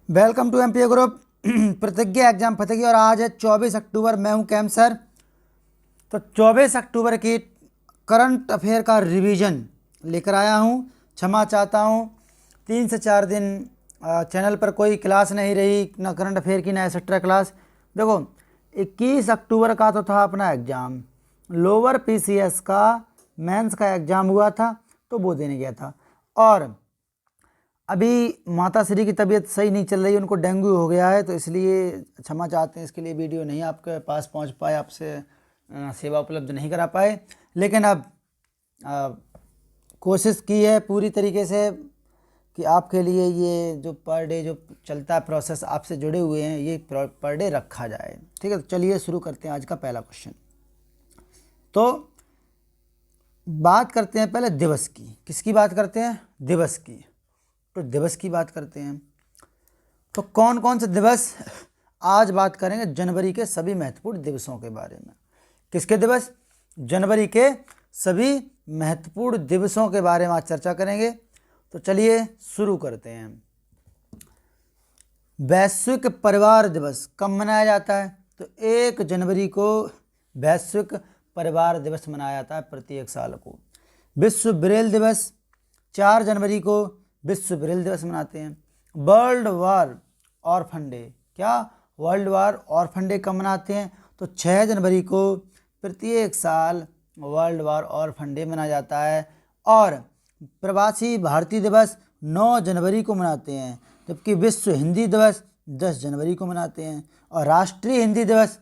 Welcome to MPA group. Pratigya exam फतेगी और आज है 24 अक्टूबर। मैं हूं कैम सर। तो 24 अक्टूबर की करंट अफेयर का रिवीजन लेकर आया हूं। क्षमा चाहता हूं 3 से 4 दिन चैनल पर कोई क्लास नहीं रही, ना करंट अफेयर की ना एक्सेट्रा क्लास। देखो 21 अक्टूबर का तो था अपना एग्ज़ाम, लोअर पीसीएस का मेंस का एग्ज़ाम हुआ था तो वो देने गया था। और अभी माता श्री की तबीयत सही नहीं चल रही, उनको डेंगू हो गया है, तो इसलिए क्षमा चाहते हैं, इसके लिए वीडियो नहीं आपके पास पहुंच पाए, आपसे सेवा उपलब्ध नहीं करा पाए। लेकिन अब कोशिश की है पूरी तरीके से कि आपके लिए ये जो पर डे जो चलता है प्रोसेस आपसे जुड़े हुए हैं, ये पर डे रखा जाए। ठीक है, तो चलिए शुरू करते हैं आज का पहला क्वेश्चन। तो बात करते हैं पहले दिवस की। किसकी बात करते हैं? दिवस की। तो दिवस की बात करते हैं तो कौन कौन से दिवस आज बात करेंगे? जनवरी के सभी महत्वपूर्ण दिवसों के बारे में। किसके दिवस? जनवरी के सभी महत्वपूर्ण दिवसों के बारे में आज चर्चा करेंगे। तो चलिए शुरू करते हैं। वैश्विक परिवार दिवस कब मनाया जाता है? तो 1 जनवरी को वैश्विक परिवार दिवस मनाया जाता है प्रत्येक साल को। विश्व ब्रेल दिवस 4 जनवरी को विश्व ब्रेल दिवस मनाते हैं। वर्ल्ड वार ऑर्फन डे, क्या वर्ल्ड वार ऑर्फन डे कब मनाते हैं? तो 6 जनवरी को प्रत्येक साल वर्ल्ड वार ऑर्फन डे मनाया जाता है। और प्रवासी भारतीय दिवस 9 जनवरी को मनाते हैं, जबकि विश्व हिंदी दिवस 10 जनवरी को मनाते हैं। और राष्ट्रीय हिंदी दिवस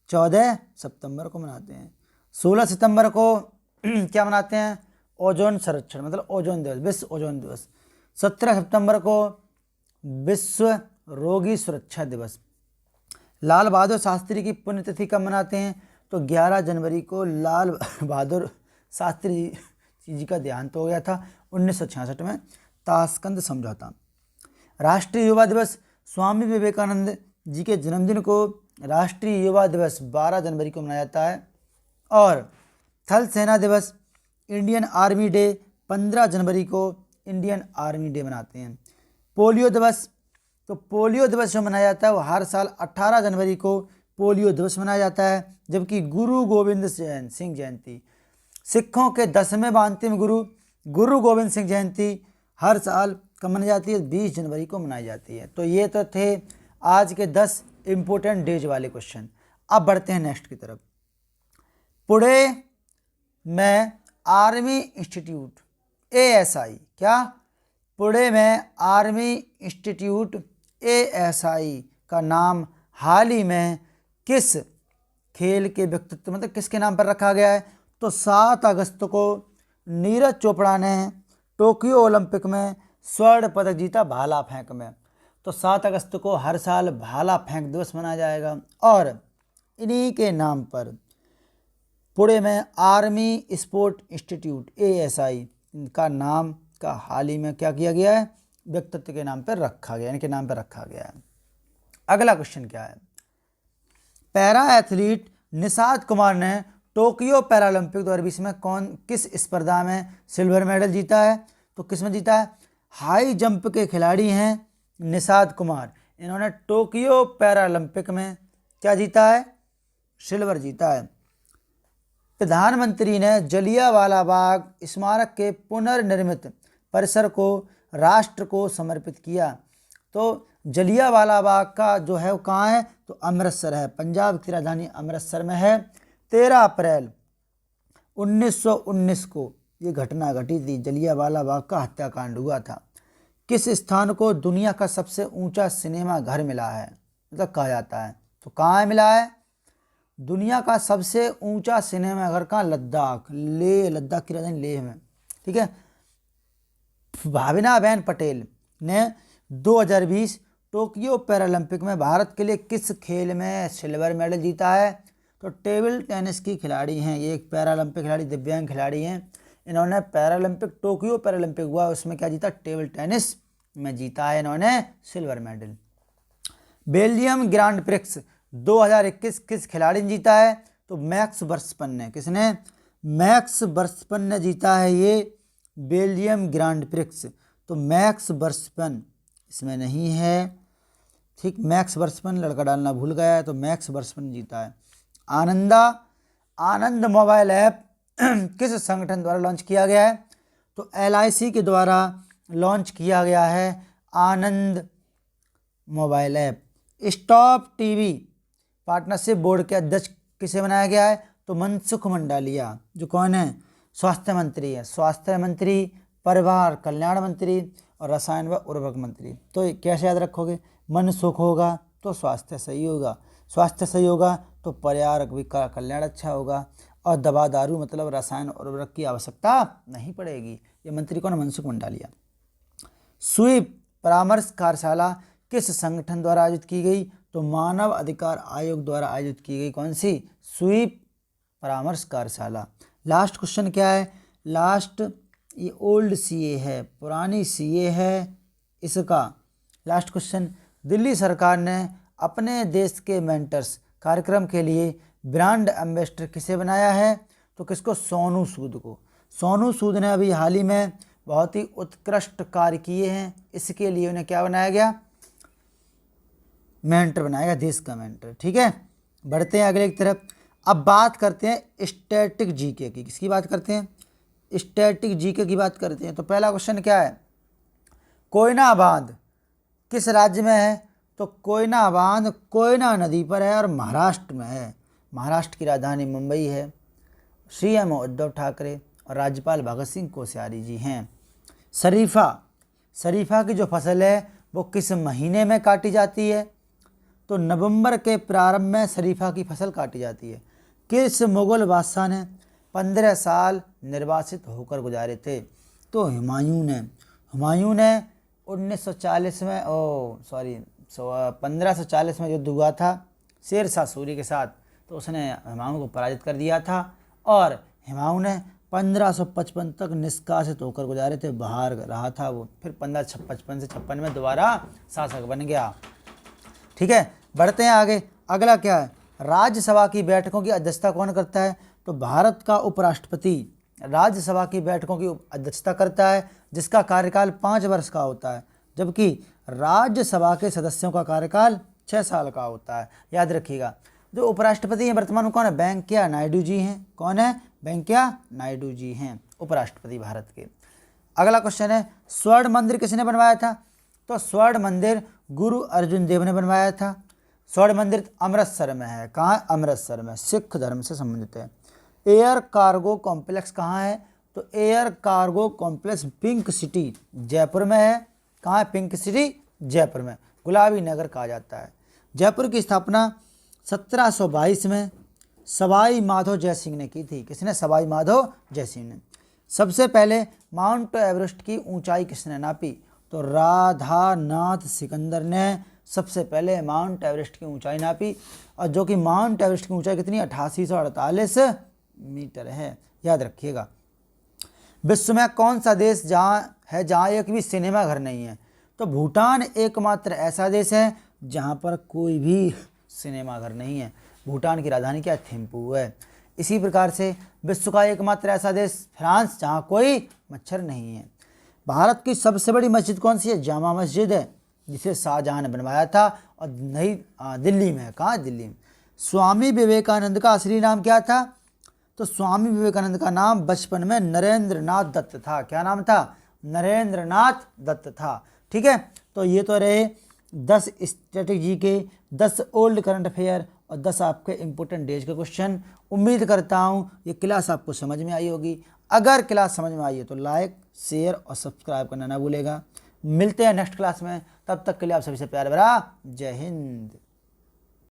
14 सितंबर को मनाते हैं। 16 सितंबर को क्या मनाते हैं? ओजोन संरक्षण, मतलब ओजोन दिवस, विश्व ओजोन दिवस। 17 सितंबर को विश्व रोगी सुरक्षा दिवस। लाल बहादुर शास्त्री की पुण्यतिथि कब मनाते हैं? तो 11 जनवरी को लाल बहादुर शास्त्री जी का देहांत हो गया था 1966 में, ताशकंद समझौता। राष्ट्रीय युवा दिवस, स्वामी विवेकानंद जी के जन्मदिन को राष्ट्रीय युवा दिवस 12 जनवरी को मनाया जाता है। और थल सेना दिवस, इंडियन आर्मी डे 15 जनवरी को इंडियन आर्मी डे मनाते हैं। पोलियो दिवस, तो पोलियो दिवस जो मनाया जाता है वो हर साल 18 जनवरी को पोलियो दिवस मनाया जाता है। जबकि गुरु गोविंद सिंह जयंती, सिखों के 10वें व अंतिम गुरु गोविंद सिंह जयंती हर साल कब मनाई जाती है? 20 जनवरी को मनाई जाती है। तो ये तो थे आज के 10 इम्पोर्टेंट डेज वाले क्वेश्चन। अब बढ़ते हैं नेक्स्ट की तरफ। पुणे में आर्मी इंस्टीट्यूट ASI, क्या पुणे में आर्मी इंस्टीट्यूट ASI का नाम हाल ही में किस खेल के व्यक्तित्व, मतलब किसके नाम पर रखा गया है? तो 7 अगस्त को नीरज चोपड़ा ने टोक्यो ओलंपिक में स्वर्ण पदक जीता भाला फेंक में। तो 7 अगस्त को हर साल भाला फेंक दिवस मनाया जाएगा। और इन्हीं के नाम पर पुणे में आर्मी स्पोर्ट इंस्टीट्यूट ASI का नाम का हाल ही में क्या किया गया है? व्यक्तित्व के नाम पर रखा गया, इनके नाम पर रखा गया है। अगला क्वेश्चन क्या है? पैरा एथलीट निषाद कुमार ने टोक्यो पैरालंपिक 2020 में किस स्पर्धा में सिल्वर मेडल जीता है? तो किस में जीता है? हाई जंप के खिलाड़ी हैं निषाद कुमार। इन्होंने टोक्यो पैरालंपिक में क्या जीता है? सिल्वर जीता है। प्रधानमंत्री ने जलियांवाला बाग स्मारक के पुनर्निर्मित परिसर को राष्ट्र को समर्पित किया। तो जलियांवाला बाग का जो है वो कहाँ है? तो अमृतसर है, पंजाब की राजधानी अमृतसर में है। 13 अप्रैल 1919 को ये घटना घटी थी, जलियांवाला बाग का हत्याकांड हुआ था। किस स्थान को दुनिया का सबसे ऊंचा सिनेमा घर मिला है, मतलब कहा जाता है? तो कहाँ मिला है? दुनिया का सबसे ऊंचा सिनेमा घर कहाँ? लद्दाख, लद्दाख की राजधानी लेह में। ठीक है। भावनाबेन पटेल ने 2020 टोक्यो पैरालंपिक में भारत के लिए किस खेल में सिल्वर मेडल जीता है? तो टेबल टेनिस की खिलाड़ी हैं ये, एक पैरालंपिक खिलाड़ी, दिव्यांग खिलाड़ी हैं। इन्होंने पैरालंपिक, टोक्यो पैरालंपिक हुआ उसमें क्या जीता? टेबल टेनिस में जीता है इन्होंने silver medal. Belgium grand prix 2021 किस खिलाड़ी ने जीता है? तो मैक्स वर्स्टपन ने। किसने? मैक्स वर्स्टपन ने जीता है ये बेल्जियम ग्रांड प्रिक्स। तो मैक्स वर्स्टपन इसमें नहीं है। ठीक, मैक्स वर्समन लड़का डालना भूल गया है, तो मैक्स वर्समन जीता है। आनंद मोबाइल ऐप किस संगठन द्वारा लॉन्च किया गया है? तो LIC के द्वारा लॉन्च किया गया है Anand mobile app. Stop TV partnership board के अध्यक्ष किसे बनाया गया है? तो मनसुख मंडालिया, जो कौन है? स्वास्थ्य मंत्री है। स्वास्थ्य मंत्री, परिवार कल्याण मंत्री और रसायन व उर्वरक मंत्री। तो कैसे याद रखोगे? मन सुख होगा तो स्वास्थ्य सही होगा, स्वास्थ्य सही होगा तो पर्यावरण का कल्याण अच्छा होगा, और दवा दारू मतलब रसायन और उर्वरक की आवश्यकता नहीं पड़ेगी। ये मंत्री कौन? मनसुख मंडालिया। स्वीप परामर्श कार्यशाला किस संगठन द्वारा आयोजित की गई? तो मानव अधिकार आयोग द्वारा आयोजित की गई। कौन सी? स्वीप परामर्श कार्यशाला। लास्ट क्वेश्चन क्या है? लास्ट, ये ओल्ड CA है, पुरानी CA है इसका। लास्ट क्वेश्चन, दिल्ली सरकार ने अपने देश के मेंटर्स कार्यक्रम के लिए ब्रांड एम्बेसडर किसे बनाया है? तो किसको? सोनू सूद को। सोनू सूद ने अभी हाल ही में बहुत ही उत्कृष्ट कार्य किए हैं, इसके लिए उन्हें क्या बनाया गया? मेंटर बनाया गया, देश का मेंटर। ठीक है, बढ़ते हैं अगले की तरफ। अब बात करते हैं स्टैटिक GK की। किसकी बात करते हैं? स्टैटिक GK की बात करते हैं। तो पहला क्वेश्चन क्या है? कोयना बांध किस राज्य में है? तो कोयना बांध कोयना नदी पर है और महाराष्ट्र में है। महाराष्ट्र की राजधानी मुंबई है। CM उद्धव ठाकरे और राज्यपाल भगत सिंह कोश्यारी जी हैं। शरीफा की जो फसल है वो किस महीने में काटी जाती है? तो नवंबर के प्रारंभ में शरीफा की फसल काटी जाती है। किस मुगल बादशाह ने 15 साल निर्वासित होकर गुजारे थे? तो हुमायूं ने 1940 में 1540 में युद्ध हुआ था शेरशाह सूरी के साथ, तो उसने हुमायूं को पराजित कर दिया था, और हुमायूं ने 1555 तक निष्कासित होकर गुजारे थे, बाहर रहा था वो। फिर 1555 से 56 में दोबारा शासक बन गया। ठीक है, बढ़ते हैं आगे। अगला क्या है? राज्यसभा की बैठकों की अध्यक्षता कौन करता है? तो भारत का उपराष्ट्रपति राज्यसभा की बैठकों की अध्यक्षता करता है, जिसका कार्यकाल 5 वर्ष का होता है, जबकि राज्यसभा के सदस्यों का कार्यकाल 6 साल का होता है। याद रखिएगा, जो उपराष्ट्रपति हैं वर्तमान में कौन है? वेंकैया नायडू जी हैं। कौन है? वेंकैया नायडू जी हैं उपराष्ट्रपति भारत के। अगला क्वेश्चन है, स्वर्ण मंदिर किसने बनवाया था? तो स्वर्ण मंदिर गुरु अर्जुन देव ने बनवाया था। स्वर्ण मंदिर अमृतसर में है। कहाँ है? अमृतसर में, सिख धर्म से संबंधित है। एयर कार्गो कॉम्प्लेक्स कहाँ है? तो air cargo complex pink city Jaipur में है। कहाँ है? पिंक सिटी जयपुर में, गुलाबी नगर कहा जाता है। जयपुर की स्थापना 1722 में सवाई माधो जयसिंह ने की थी। किसने? सवाई माधो जयसिंह ने। सबसे पहले माउंट एवरेस्ट की ऊंचाई किसने नापी? तो राधानाथ सिकंदर ने सबसे पहले माउंट एवरेस्ट की ऊंचाई नापी, और जो कि माउंट एवरेस्ट की ऊंचाई कितनी? 8848 मीटर है। याद रखिएगा। विश्व में कौन सा देश जहाँ एक भी सिनेमा घर नहीं है? तो भूटान एकमात्र ऐसा देश है जहाँ पर कोई भी सिनेमा घर नहीं है। भूटान की राजधानी क्या है? थिम्पू है। इसी प्रकार से विश्व का एकमात्र ऐसा देश फ्रांस, जहाँ कोई मच्छर नहीं है। भारत की सबसे बड़ी मस्जिद कौन सी है? जामा मस्जिद है, जिसे शाहजहां ने बनवाया था, और नई दिल्ली में है। कहाँ? दिल्ली में। स्वामी विवेकानंद का असली नाम क्या था? तो स्वामी विवेकानंद का नाम बचपन में नरेंद्र नाथ दत्त था। क्या नाम था? नरेंद्र नाथ दत्त था। ठीक है, तो ये तो रहे 10 स्ट्रेटेजी के, 10 ओल्ड करंट अफेयर और 10 आपके इंपोर्टेंट डेज के क्वेश्चन। उम्मीद करता हूँ ये क्लास आपको समझ में आई होगी। अगर क्लास समझ में आई है तो लाइक, शेयर और सब्सक्राइब करना ना भूलेगा। मिलते हैं नेक्स्ट क्लास में, तब तक के लिए आप सभी से प्यार भरा जय हिंद।